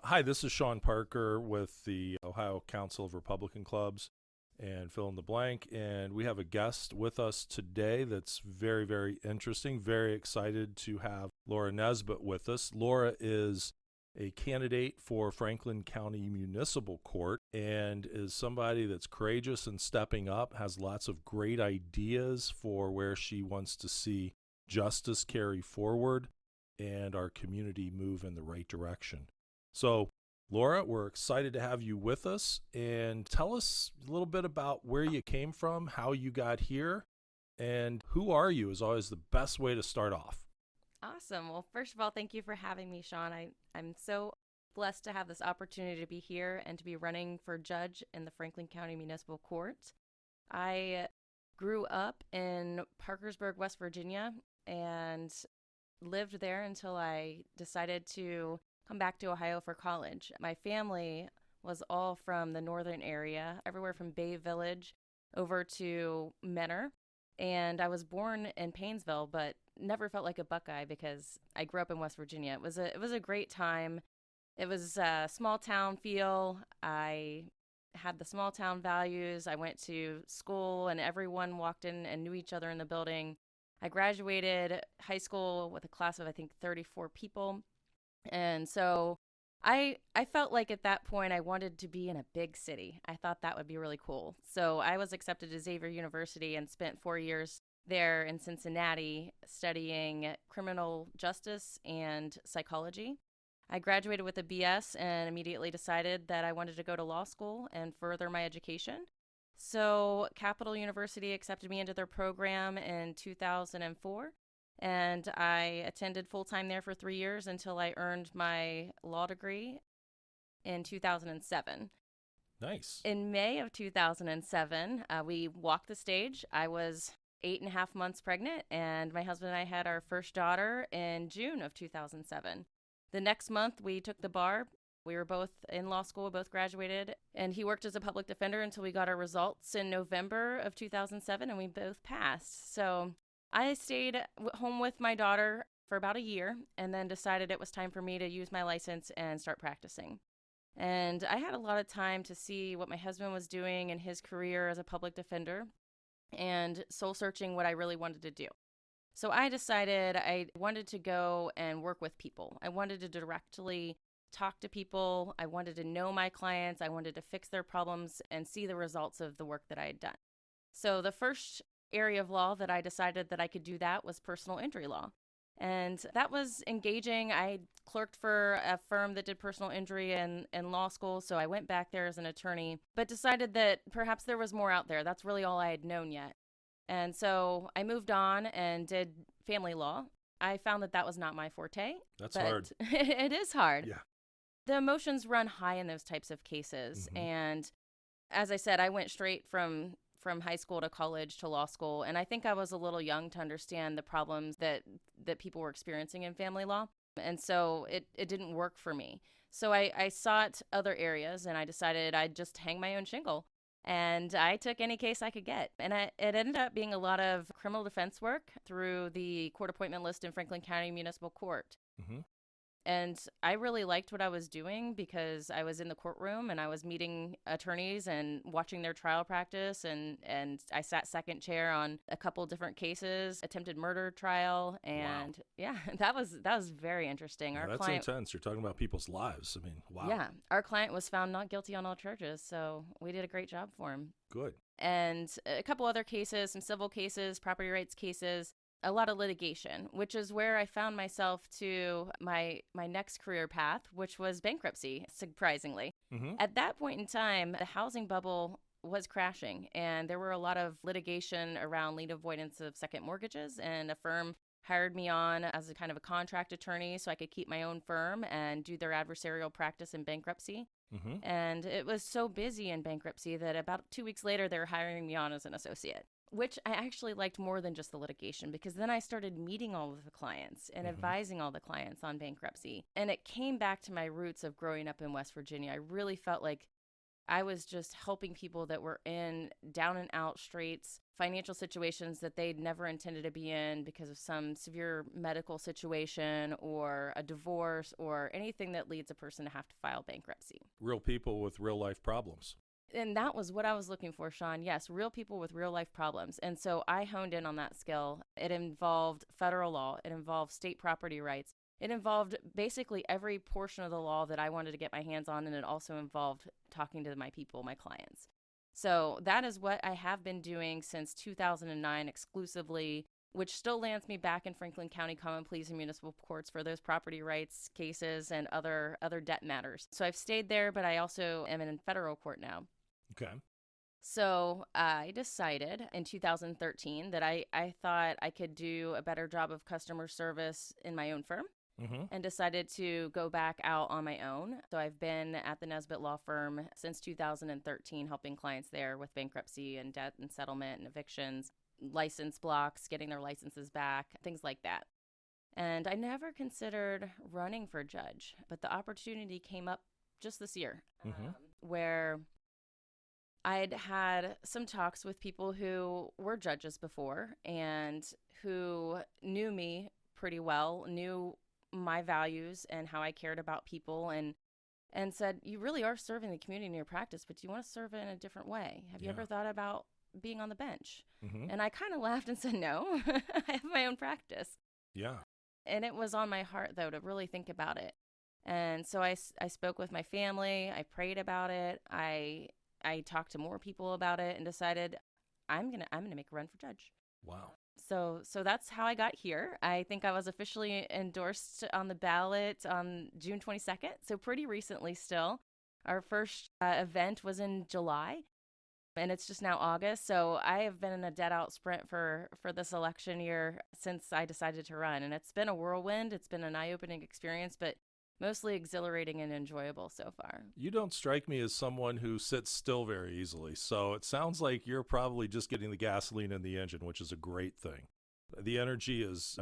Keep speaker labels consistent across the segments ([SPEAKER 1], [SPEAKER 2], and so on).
[SPEAKER 1] Hi, this is Shawn Parker with the Ohio Council of Republican Clubs and fill in the blank. And we have a guest with us today that's very, very interesting. Very excited to have Laura Nesbitt with us. Laura is a candidate for Franklin County Municipal Court and is somebody that's courageous and stepping up, has lots of great ideas for where she wants to see justice carry forward and our community move in the right direction. So, Laura, we're excited to have you with us, and tell us a little bit about where you came from, how you got here, and who are you is always the best way to start off.
[SPEAKER 2] Awesome. Well, first of all, thank you for having me, Shawn. I'm so blessed to have this opportunity to be here and to be running for judge in the Franklin County Municipal Court. I grew up in Parkersburg, West Virginia, and lived there until I decided to come back to Ohio for college. My family was all from the northern area, everywhere from Bay Village over to Menor. And I was born in Painesville, but never felt like a Buckeye because I grew up in West Virginia. It was a great time. It was a small town feel. I had the small town values. I went to school and everyone walked in and knew each other in the building. I graduated high school with a class of, I think, 34 people. And so I felt like at that point I wanted to be in a big city. I thought that would be really cool. So I was accepted to Xavier University and spent 4 years there in Cincinnati studying criminal justice and psychology. I graduated with a BS and immediately decided that I wanted to go to law school and further my education. So Capital University accepted me into their program in 2004. And I attended full-time there for 3 years until I earned my law degree in 2007.
[SPEAKER 1] Nice.
[SPEAKER 2] In May of 2007, we walked the stage. I was 8.5 months pregnant, and my husband and I had our first daughter in June of 2007. The next month, we took the bar. We were both in law school, both graduated, and he worked as a public defender until we got our results in November of 2007, and we both passed. So I stayed home with my daughter for about a year and then decided it was time for me to use my license and start practicing. And I had a lot of time to see what my husband was doing in his career as a public defender and soul searching what I really wanted to do. So I decided I wanted to go and work with people. I wanted to directly talk to people. I wanted to know my clients. I wanted to fix their problems and see the results of the work that I had done. So the first area of law that I decided that I could do that was personal injury law. And that was engaging. I clerked for a firm that did personal injury in law school, so I went back there as an attorney, but decided that perhaps there was more out there. That's really all I had known yet. And so I moved on and did family law. I found that that was not my forte.
[SPEAKER 1] That's hard.
[SPEAKER 2] It is hard.
[SPEAKER 1] Yeah.
[SPEAKER 2] The emotions run high in those types of cases.
[SPEAKER 1] Mm-hmm.
[SPEAKER 2] And as I said, I went straight from high school to college to law school. And I think I was a little young to understand the problems that people were experiencing in family law. And so it didn't work for me. So I sought other areas and I decided I'd just hang my own shingle. And I took any case I could get. And it ended up being a lot of criminal defense work through the court appointment list in Franklin County Municipal Court.
[SPEAKER 1] Mm-hmm.
[SPEAKER 2] And I really liked what I was doing because I was in the courtroom and I was meeting attorneys and watching their trial practice. And I sat second chair on a couple different cases, attempted murder trial. And
[SPEAKER 1] Wow.
[SPEAKER 2] yeah, that was very interesting.
[SPEAKER 1] Yeah,
[SPEAKER 2] Our
[SPEAKER 1] that's
[SPEAKER 2] client,
[SPEAKER 1] intense. You're talking about people's lives. I mean, wow.
[SPEAKER 2] yeah, our client was found not guilty on all charges. So we did a great job for him.
[SPEAKER 1] Good.
[SPEAKER 2] And a couple other cases, some civil cases, property rights cases. A lot of litigation, which is where I found myself to my next career path, which was bankruptcy, surprisingly.
[SPEAKER 1] Mm-hmm.
[SPEAKER 2] At that point in time, the housing bubble was crashing, and there were a lot of litigation around lien avoidance of second mortgages, and a firm hired me on as a kind of a contract attorney so I could keep my own firm and do their adversarial practice in bankruptcy.
[SPEAKER 1] Mm-hmm.
[SPEAKER 2] And it was so busy in bankruptcy that about 2 weeks later, they were hiring me on as an associate, which I actually liked more than just the litigation because then I started meeting all of the clients and advising all the clients on bankruptcy. And it came back to my roots of growing up in West Virginia. I really felt like I was just helping people that were in down and out straits, financial situations that they'd never intended to be in because of some severe medical situation or a divorce or anything that leads a person to have to file bankruptcy.
[SPEAKER 1] Real people with real life problems.
[SPEAKER 2] And that was what I was looking for, Shawn. Yes, real people with real life problems. And so I honed in on that skill. It involved federal law, it involved state property rights. It involved basically every portion of the law that I wanted to get my hands on, and it also involved talking to my people, my clients. So that is what I have been doing since 2009 exclusively, which still lands me back in Franklin County Common Pleas and municipal courts for those property rights cases and other debt matters. So I've stayed there, but I also am in federal court now.
[SPEAKER 1] Okay.
[SPEAKER 2] So I decided in 2013 that I thought I could do a better job of customer service in my own firm.
[SPEAKER 1] Mm-hmm.
[SPEAKER 2] And decided to go back out on my own. So I've been at the Nesbitt Law Firm since 2013, helping clients there with bankruptcy and debt and settlement and evictions, license blocks, getting their licenses back, things like that. And I never considered running for judge, but the opportunity came up just this year, where I'd had some talks with people who were judges before and who knew me pretty well, knew my values and how I cared about people, and said, you really are serving the community in your practice, but do you want to serve it in a different way? Have you ever thought about being on the bench? And I kind of laughed and said, no, I have my own practice.
[SPEAKER 1] Yeah.
[SPEAKER 2] And it was on my heart, though, to really think about it. And so I spoke with my family. I prayed about it. I talked to more people about it and decided I'm gonna make a run for judge.
[SPEAKER 1] Wow.
[SPEAKER 2] So that's how I got here. I think I was officially endorsed on the ballot on June 22nd, so pretty recently still. Our first event was in July, and it's just now August. So I have been in a dead-out sprint for this election year since I decided to run, and it's been a whirlwind. It's been an eye-opening experience, but mostly exhilarating and enjoyable so far.
[SPEAKER 1] You don't strike me as someone who sits still very easily, so it sounds like you're probably just getting the gasoline in the engine, which is a great thing. The energy is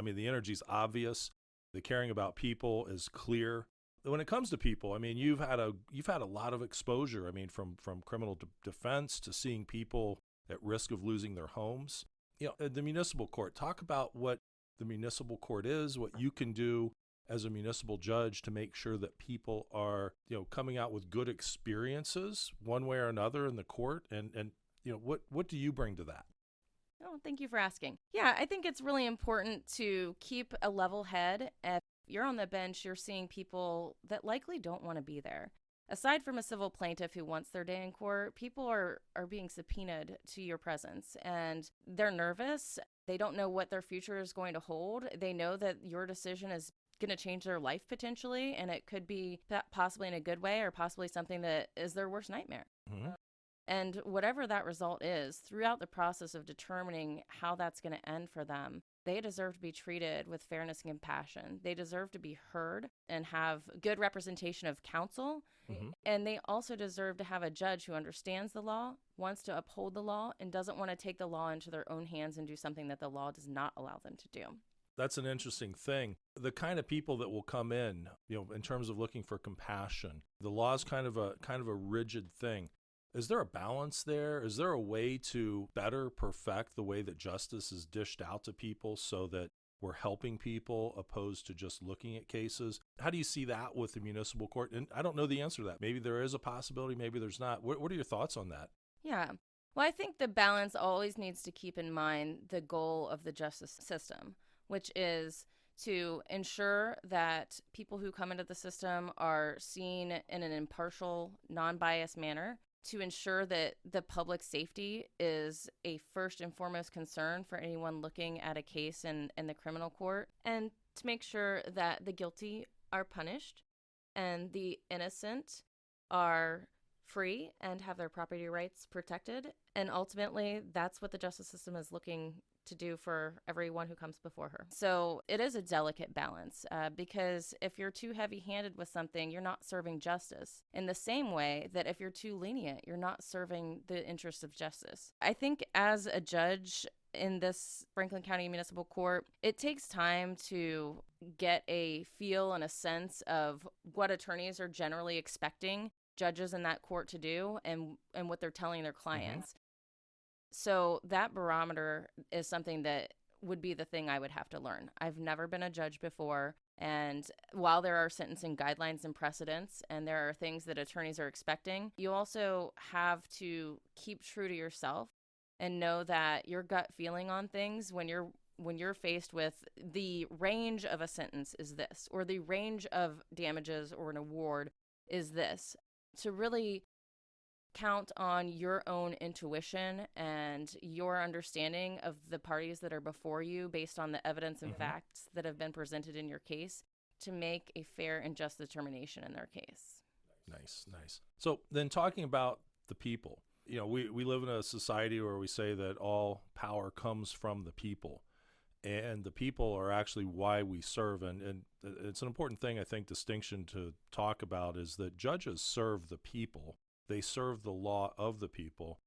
[SPEAKER 1] obvious. The caring about people is clear. When it comes to people, I mean, you've had a lot of exposure. I mean, from criminal defense to seeing people at risk of losing their homes. You know, the municipal court, talk about what the municipal court is, what you can do as a municipal judge to make sure that people are, coming out with good experiences one way or another in the court, and what do you bring to that?
[SPEAKER 2] Oh, thank you for asking. Yeah, I think it's really important to keep a level head. If you're on the bench, you're seeing people that likely don't want to be there. Aside from a civil plaintiff who wants their day in court, people are being subpoenaed to your presence, and they're nervous. They don't know what their future is going to hold. They know that your decision is going to change their life potentially, and it could be possibly in a good way or possibly something that is their worst nightmare. And whatever that result is, throughout the process of determining how that's going to end for them, they deserve to be treated with fairness and compassion. They deserve to be heard and have good representation of counsel. And they also deserve to have a judge who understands the law, wants to uphold the law, and doesn't want to take the law into their own hands and do something that the law does not allow them to do.
[SPEAKER 1] That's an interesting thing. The kind of people that will come in, in terms of looking for compassion, the law is kind of a rigid thing. Is there a balance there? Is there a way to better perfect the way that justice is dished out to people so that we're helping people opposed to just looking at cases? How do you see that with the municipal court? And I don't know the answer to that. Maybe there is a possibility, maybe there's not. What are your thoughts on that?
[SPEAKER 2] Yeah. Well, I think the balance always needs to keep in mind the goal of the justice system, which is to ensure that people who come into the system are seen in an impartial, non-biased manner, to ensure that the public safety is a first and foremost concern for anyone looking at a case in the criminal court, and to make sure that the guilty are punished and the innocent are free and have their property rights protected. And ultimately, that's what the justice system is looking to do for everyone who comes before her. So it is a delicate balance because if you're too heavy-handed with something, you're not serving justice. In the same way that if you're too lenient, you're not serving the interests of justice. I think as a judge in this Franklin County Municipal Court, it takes time to get a feel and a sense of what attorneys are generally expecting judges in that court to do and what they're telling their
[SPEAKER 1] Mm-hmm.
[SPEAKER 2] clients. So that barometer is something that would be the thing I would have to learn. I've never been a judge before. And while there are sentencing guidelines and precedents, and there are things that attorneys are expecting, you also have to keep true to yourself and know that your gut feeling on things when you're faced with the range of a sentence is this, or the range of damages or an award is this, to really count on your own intuition and your understanding of the parties that are before you based on the evidence and
[SPEAKER 1] Mm-hmm.
[SPEAKER 2] facts that have been presented in your case to make a fair and just determination in their case.
[SPEAKER 1] Nice, nice. So then talking about the people, we live in a society where we say that all power comes from the people. And the people are actually why we serve. And it's an important thing, I think, distinction to talk about is that judges serve the people. They serve the law of the people.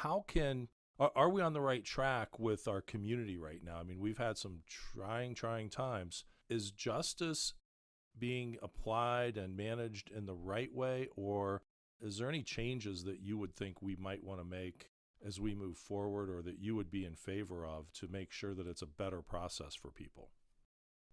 [SPEAKER 1] Are we on the right track with our community right now? I mean, we've had some trying times. Is justice being applied and managed in the right way, or is there any changes that you would think we might want to make as we move forward, or that you would be in favor of to make sure that it's a better process for people?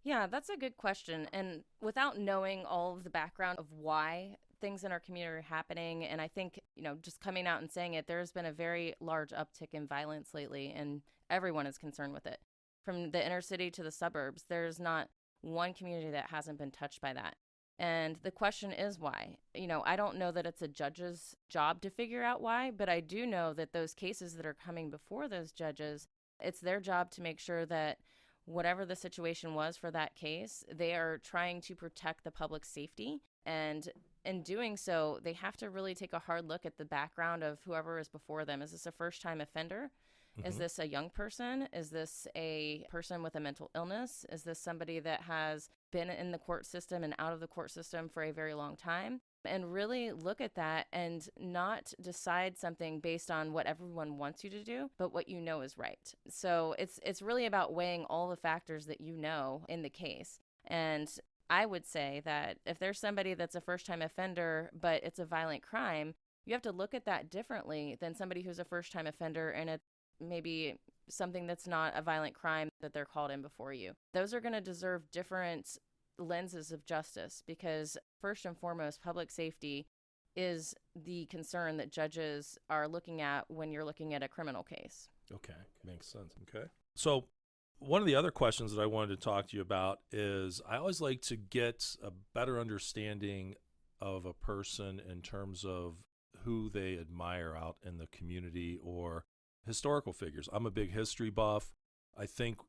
[SPEAKER 2] Yeah, that's a good question. And without knowing all of the background of why things in our community are happening, and I think, just coming out and saying it, there's been a very large uptick in violence lately, and everyone is concerned with it. From the inner city to the suburbs, there's not one community that hasn't been touched by that. And the question is why. I don't know that it's a judge's job to figure out why, but I do know that those cases that are coming before those judges, it's their job to make sure that whatever the situation was for that case, they are trying to protect the public safety. And in doing so, they have to really take a hard look at the background of whoever is before them. Is this a first-time offender?
[SPEAKER 1] Mm-hmm.
[SPEAKER 2] Is this a young person? Is this a person with a mental illness? Is this somebody that has been in the court system and out of the court system for a very long time? And really look at that and not decide something based on what everyone wants you to do, but what you know is right. So it's really about weighing all the factors that you know in the case. And I would say that if there's somebody that's a first-time offender, but it's a violent crime, you have to look at that differently than somebody who's a first-time offender and it's maybe something that's not a violent crime that they're called in before you. Those are going to deserve different lenses of justice because first and foremost, public safety is the concern that judges are looking at when you're looking at a criminal case.
[SPEAKER 1] Okay, makes sense. Okay. So one of the other questions that I wanted to talk to you about is I always like to get a better understanding of a person in terms of who they admire out in the community or historical figures. I'm a big history buff. I think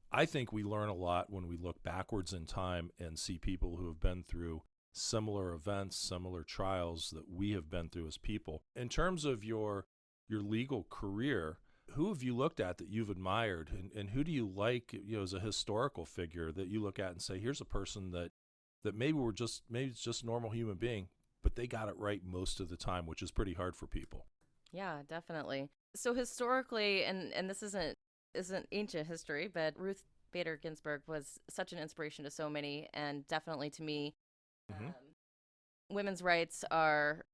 [SPEAKER 1] we learn a lot when we look backwards in time and see people who have been through similar events, similar trials that we have been through as people. In terms of your legal career, who have you looked at that you've admired, and who do you like, as a historical figure that you look at and say, here's a person that maybe it's just a normal human being, but they got it right most of the time, which is pretty hard for people.
[SPEAKER 2] Yeah, definitely. So historically, and this isn't ancient history, but Ruth Bader Ginsburg was such an inspiration to so many, and definitely to me.
[SPEAKER 1] Mm-hmm.
[SPEAKER 2] Women's rights are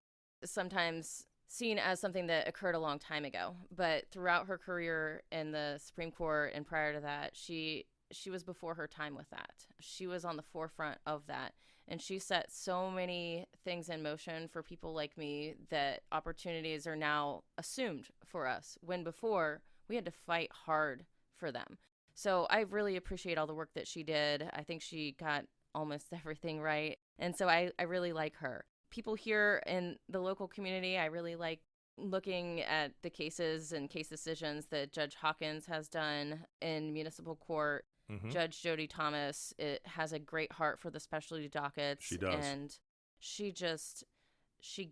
[SPEAKER 2] sometimes seen as something that occurred a long time ago, but throughout her career in the Supreme Court and prior to that, she was before her time with that. She was on the forefront of that. And she set so many things in motion for people like me that opportunities are now assumed for us, when before we had to fight hard for them. So I really appreciate all the work that she did. I think she got almost everything right. And so I really like her. People here in the local community, I really like looking at the cases and case decisions that Judge Hawkins has done in municipal court.
[SPEAKER 1] Mm-hmm.
[SPEAKER 2] Judge Jody Thomas has a great heart for the specialty dockets.
[SPEAKER 1] She does.
[SPEAKER 2] And she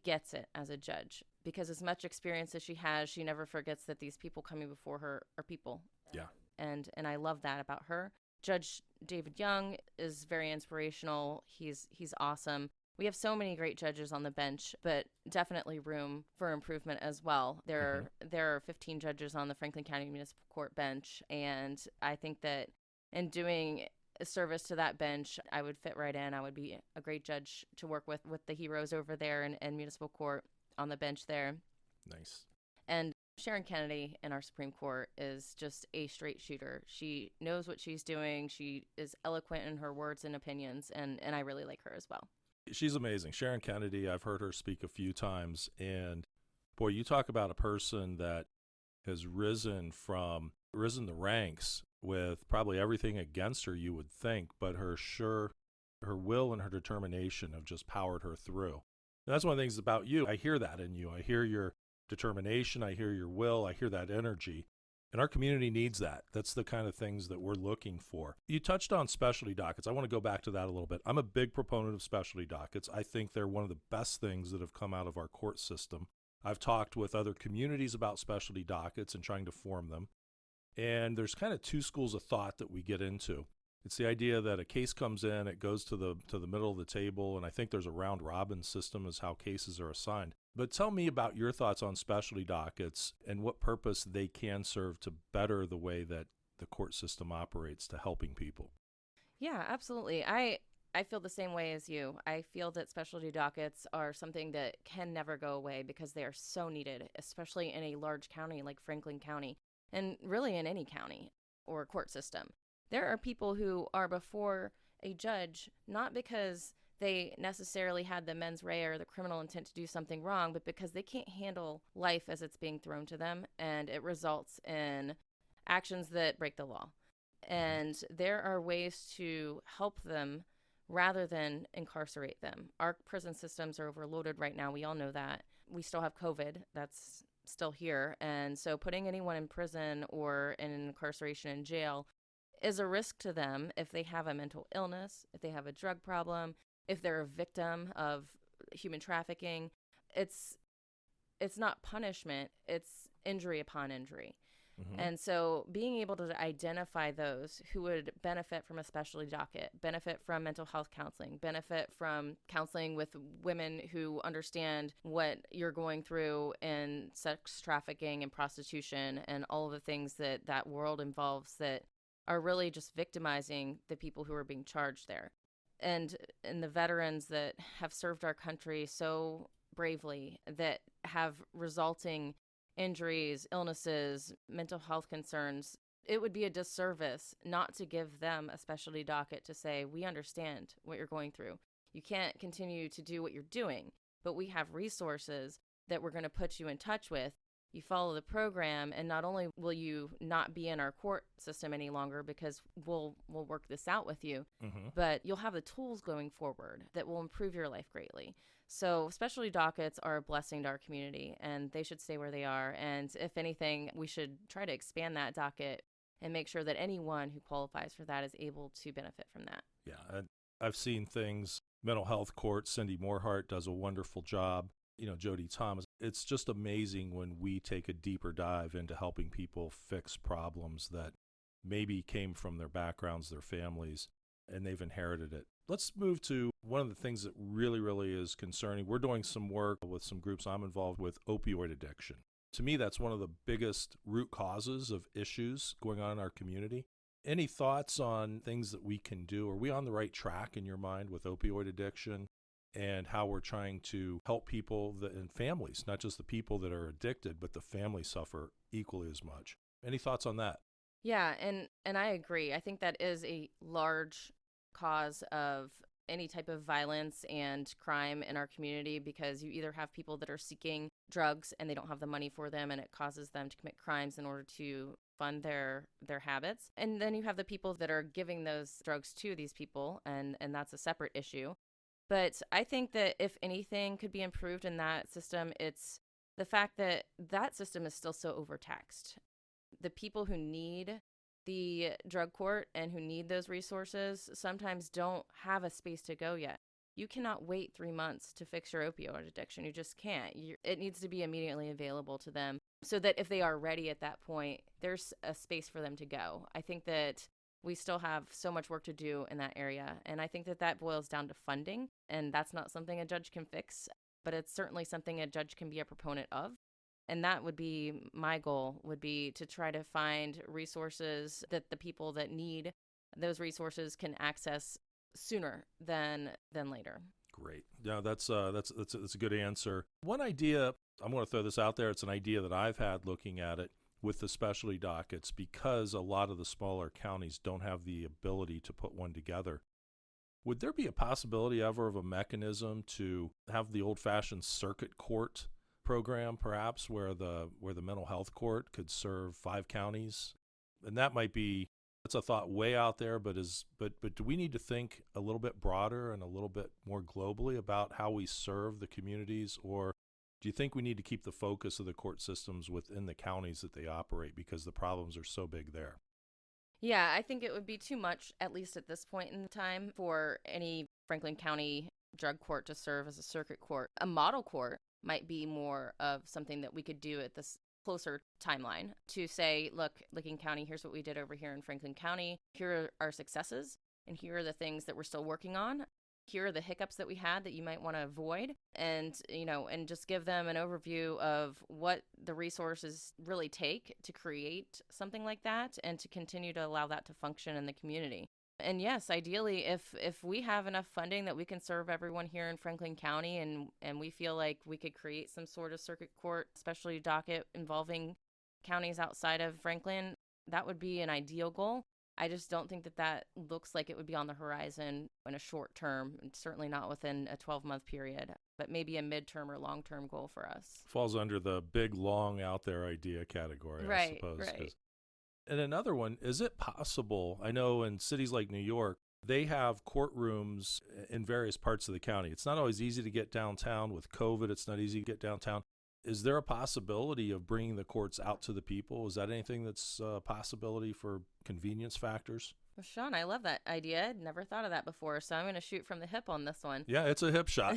[SPEAKER 2] gets it as a judge because as much experience as she has, she never forgets that these people coming before her are people.
[SPEAKER 1] Yeah.
[SPEAKER 2] And I love that about her. Judge David Young is very inspirational. He's awesome. We have so many great judges on the bench, but definitely room for improvement as well. There are 15 judges on the Franklin County Municipal Court bench, and I think that in doing service to that bench. I would fit right in. I would be a great judge to work with the heroes over there in municipal court on the bench there.
[SPEAKER 1] Nice.
[SPEAKER 2] And Sharon Kennedy in our Supreme Court is just a straight shooter. She knows what she's doing. She is eloquent in her words and opinions, and I really like her as well.
[SPEAKER 1] She's amazing. Sharon Kennedy, I've heard her speak a few times, and boy, you talk about a person that has risen the ranks with probably everything against her, you would think, but her will and her determination have just powered her through. And that's one of the things about you. I hear that in you. I hear your determination. I hear your will. I hear that energy. And our community needs that. That's the kind of things that we're looking for. You touched on specialty dockets. I want to go back to that a little bit. I'm a big proponent of specialty dockets. I think they're one of the best things that have come out of our court system. I've talked with other communities about specialty dockets and trying to form them. And there's kind of two schools of thought that we get into. It's the idea that a case comes in, it goes to the middle of the table, and I think there's a round robin system is how cases are assigned. But tell me about your thoughts on specialty dockets and what purpose they can serve to better the way that the court system operates to helping people.
[SPEAKER 2] Yeah, absolutely. I feel the same way as you. I feel that specialty dockets are something that can never go away because they are so needed, especially in a large county like Franklin County, and really in any county or court system. There are people who are before a judge not because they necessarily had the mens rea or the criminal intent to do something wrong, but because they can't handle life as it's being thrown to them, and it results in actions that break the law. And there are ways to help them rather than incarcerate them. Our prison systems are overloaded right now. We all know that. We still have COVID. That's still here. And so putting anyone in prison or in incarceration in jail is a risk to them if they have a mental illness, if they have a drug problem, if they're a victim of human trafficking. It's not punishment, it's injury upon injury. And so being able to identify those who would benefit from a specialty docket, benefit from mental health counseling, benefit from counseling with women who understand what you're going through in sex trafficking and prostitution and all of the things that world involves that are really just victimizing the people who are being charged there. And the veterans that have served our country so bravely, that have resulting injuries, illnesses, mental health concerns, it would be a disservice not to give them a specialty docket to say, we understand what you're going through. You can't continue to do what you're doing, but we have resources that we're going to put you in touch with. You follow the program, and not only will you not be in our court system any longer because we'll work this out with you, but you'll have the tools going forward that will improve your life greatly. So specialty dockets are a blessing to our community, and they should stay where they are. And if anything, we should try to expand that docket and make sure that anyone who qualifies for that is able to benefit from that.
[SPEAKER 1] Yeah, I've seen things. Mental health court, Cindy Morehart does a wonderful job. Jody Thomas. It's just amazing when we take a deeper dive into helping people fix problems that maybe came from their backgrounds, their families, and they've inherited it. Let's move to one of the things that really, really is concerning. We're doing some work with some groups I'm involved with, opioid addiction. To me, that's one of the biggest root causes of issues going on in our community. Any thoughts on things that we can do? Are we on the right track in your mind with opioid addiction and how we're trying to help people and families, not just the people that are addicted, but the families suffer equally as much? Any thoughts on that?
[SPEAKER 2] Yeah, and I agree. I think that is a large cause of any type of violence and crime in our community, because you either have people that are seeking drugs and they don't have the money for them, and it causes them to commit crimes in order to fund their habits. And then you have the people that are giving those drugs to these people, and that's a separate issue. But I think that if anything could be improved in that system, it's the fact that that system is still so overtaxed. The people who need the drug court and who need those resources sometimes don't have a space to go yet. You cannot wait 3 months to fix your opioid addiction. You just can't. It needs to be immediately available to them so that if they are ready at that point, there's a space for them to go. I think that we still have so much work to do in that area. And I think that boils down to funding. And that's not something a judge can fix, but it's certainly something a judge can be a proponent of. And that would be my goal, would be to try to find resources that the people that need those resources can access sooner than later.
[SPEAKER 1] Great. Yeah, that's a good answer. One idea, I'm going to throw this out there. It's an idea that I've had looking at it with the specialty dockets, because a lot of the smaller counties don't have the ability to put one together. Would there be a possibility ever of a mechanism to have the old-fashioned circuit court program, perhaps, where the mental health court could serve 5 counties? And that might be, that's a thought way out there, but do we need to think a little bit broader and a little bit more globally about how we serve the communities? Or do you think we need to keep the focus of the court systems within the counties that they operate, because the problems are so big there?
[SPEAKER 2] Yeah, I think it would be too much, at least at this point in time, for any Franklin County drug court to serve as a circuit court. A model court might be more of something that we could do at this closer timeline to say, look, Licking County, here's what we did over here in Franklin County. Here are our successes, and here are the things that we're still working on. Here are the hiccups that we had that you might want to avoid, and and just give them an overview of what the resources really take to create something like that, and to continue to allow that to function in the community. And yes, ideally, if we have enough funding that we can serve everyone here in Franklin County, and we feel like we could create some sort of circuit court, especially docket involving counties outside of Franklin, that would be an ideal goal. I just don't think that looks like it would be on the horizon in a short term, and certainly not within a 12-month period, but maybe a midterm or long-term goal for us.
[SPEAKER 1] Falls under the big, long out there idea category, I suppose.
[SPEAKER 2] Right.
[SPEAKER 1] And another one, is it possible, I know in cities like New York, they have courtrooms in various parts of the county. It's not always easy to get downtown. With COVID, it's not easy to get downtown. Is there a possibility of bringing the courts out to the people? Is that anything that's a possibility for convenience factors?
[SPEAKER 2] Well, Shawn, I love that idea. I'd never thought of that before, so I'm going to shoot from the hip on this one.
[SPEAKER 1] Yeah, it's a hip shot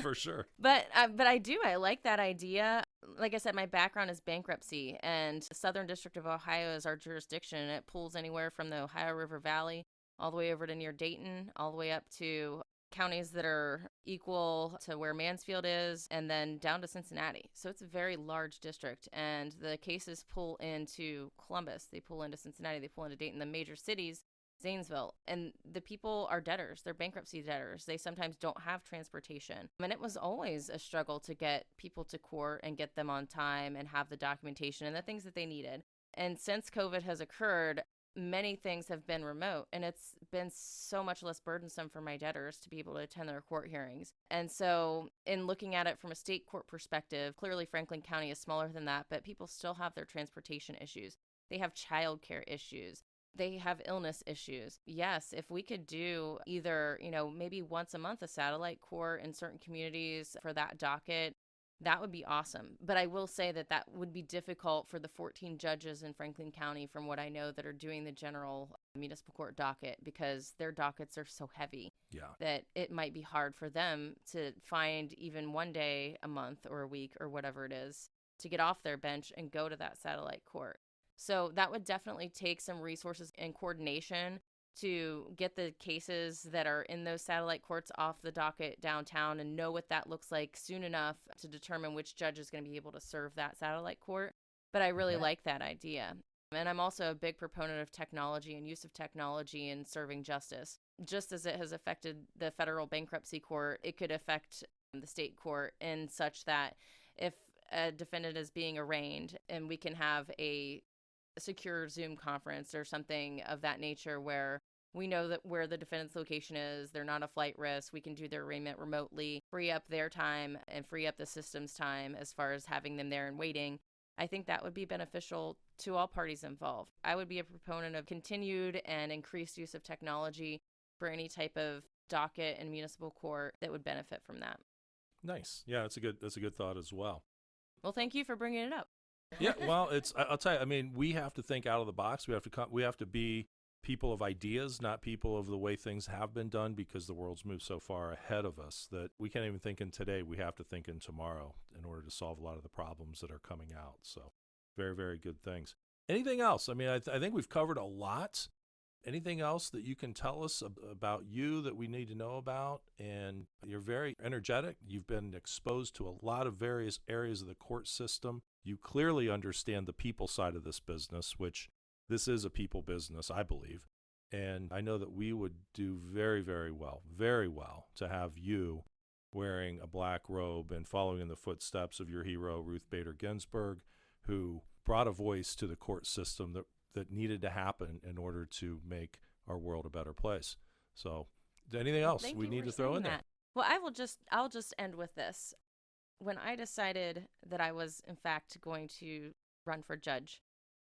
[SPEAKER 1] for sure.
[SPEAKER 2] But I like that idea. Like I said, my background is bankruptcy, and Southern District of Ohio is our jurisdiction. It pulls anywhere from the Ohio River Valley all the way over to near Dayton, all the way up to counties that are equal to where Mansfield is, and then down to Cincinnati. So it's a very large district, and the cases pull into Columbus, they pull into Cincinnati, they pull into Dayton, the major cities, Zanesville, and the people are debtors. They're bankruptcy debtors. They sometimes don't have transportation. And it was always a struggle to get people to court and get them on time and have the documentation and the things that they needed. And since COVID has occurred, many things have been remote, and it's been so much less burdensome for my debtors to be able to attend their court hearings. And so in looking at it from a state court perspective, clearly Franklin County is smaller than that, but people still have their transportation issues. They have childcare issues. They have illness issues. Yes, if we could do either, maybe once a month a satellite court in certain communities for that docket, that would be awesome. But I will say that would be difficult for the 14 judges in Franklin County, from what I know, that are doing the general municipal court docket, because their dockets are so heavy that it might be hard for them to find even one day a month or a week or whatever it is to get off their bench and go to that satellite court. So that would definitely take some resources and coordination to get the cases that are in those satellite courts off the docket downtown, and know what that looks like soon enough to determine which judge is going to be able to serve that satellite court. But I really like that idea. And I'm also a big proponent of technology and use of technology in serving justice. Just as it has affected the federal bankruptcy court, it could affect the state court in such that if a defendant is being arraigned, and we can have a secure Zoom conference or something of that nature where we know that where the defendant's location is, they're not a flight risk, we can do their arraignment remotely, free up their time and free up the system's time as far as having them there and waiting. I think that would be beneficial to all parties involved. I would be a proponent of continued and increased use of technology for any type of docket and municipal court that would benefit from that.
[SPEAKER 1] Nice. Yeah, that's a good thought as well.
[SPEAKER 2] Well, thank you for bringing it up.
[SPEAKER 1] Yeah, well, I'll tell you, I mean, we have to think out of the box. We have to be people of ideas, not people of the way things have been done, because the world's moved so far ahead of us that we can't even think in today. We have to think in tomorrow in order to solve a lot of the problems that are coming out. So very, very good things. Anything else? I mean, I think we've covered a lot. Anything else that you can tell us about you that we need to know about? And you're very energetic. You've been exposed to a lot of various areas of the court system. You clearly understand the people side of this business, which this is a people business, I believe. And I know that we would do very, very well to have you wearing a black robe and following in the footsteps of your hero, Ruth Bader Ginsburg, who brought a voice to the court system that needed to happen in order to make our world a better place. So, anything else
[SPEAKER 2] Thank
[SPEAKER 1] we
[SPEAKER 2] you
[SPEAKER 1] need
[SPEAKER 2] for
[SPEAKER 1] to throw in
[SPEAKER 2] saying
[SPEAKER 1] there?
[SPEAKER 2] that. Well, I'll just end with this. When I decided that I was in fact going to run for judge,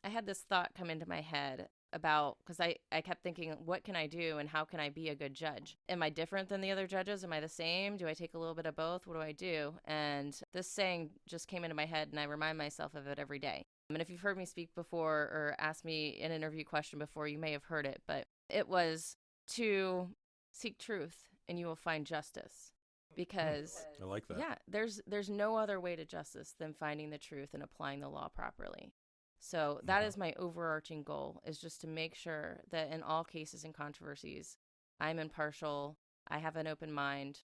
[SPEAKER 2] I had this thought come into my head about, because I kept thinking, what can I do and how can I be a good judge? Am I different than the other judges? Am I the same? Do I take a little bit of both? What do I do? And this saying just came into my head, and I remind myself of it every day. And if you've heard me speak before or asked me an interview question before, you may have heard it, but it was to seek truth and you will find justice. Because
[SPEAKER 1] I like that.
[SPEAKER 2] yeah, there's no other way to justice than finding the truth and applying the law properly. So that is my overarching goal, is just to make sure that in all cases and controversies, I'm impartial, I have an open mind,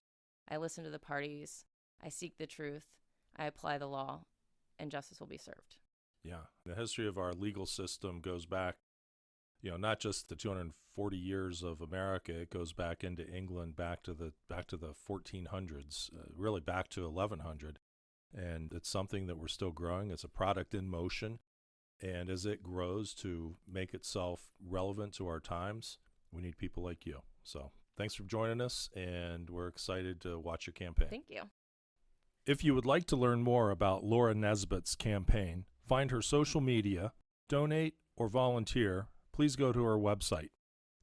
[SPEAKER 2] I listen to the parties, I seek the truth, I apply the law, and justice will be served.
[SPEAKER 1] Yeah. The history of our legal system goes back, not just the 240 years of America. It goes back into England, back to the 1400s, really back to 1100. And it's something that we're still growing. It's a product in motion. And as it grows to make itself relevant to our times, we need people like you. So thanks for joining us, and we're excited to watch your campaign.
[SPEAKER 2] Thank you.
[SPEAKER 1] If you would like to learn more about Laura Nesbitt's campaign, find her social media, donate, or volunteer, please go to her website,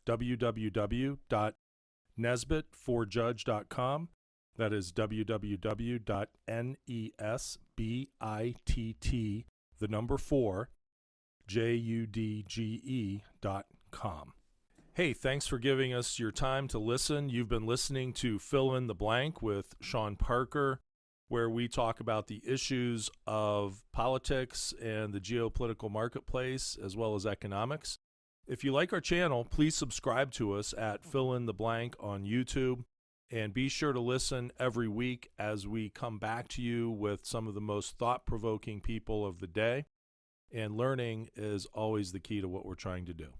[SPEAKER 1] www.nesbittforjudge.com. That is www.nesbitt4judge.com. Hey, thanks for giving us your time to listen. You've been listening to Fill in the Blank with Shawn Parker, where we talk about the issues of politics and the geopolitical marketplace, as well as economics. If you like our channel, please subscribe to us at Fill in the Blank on YouTube, and be sure to listen every week as we come back to you with some of the most thought-provoking people of the day. And learning is always the key to what we're trying to do.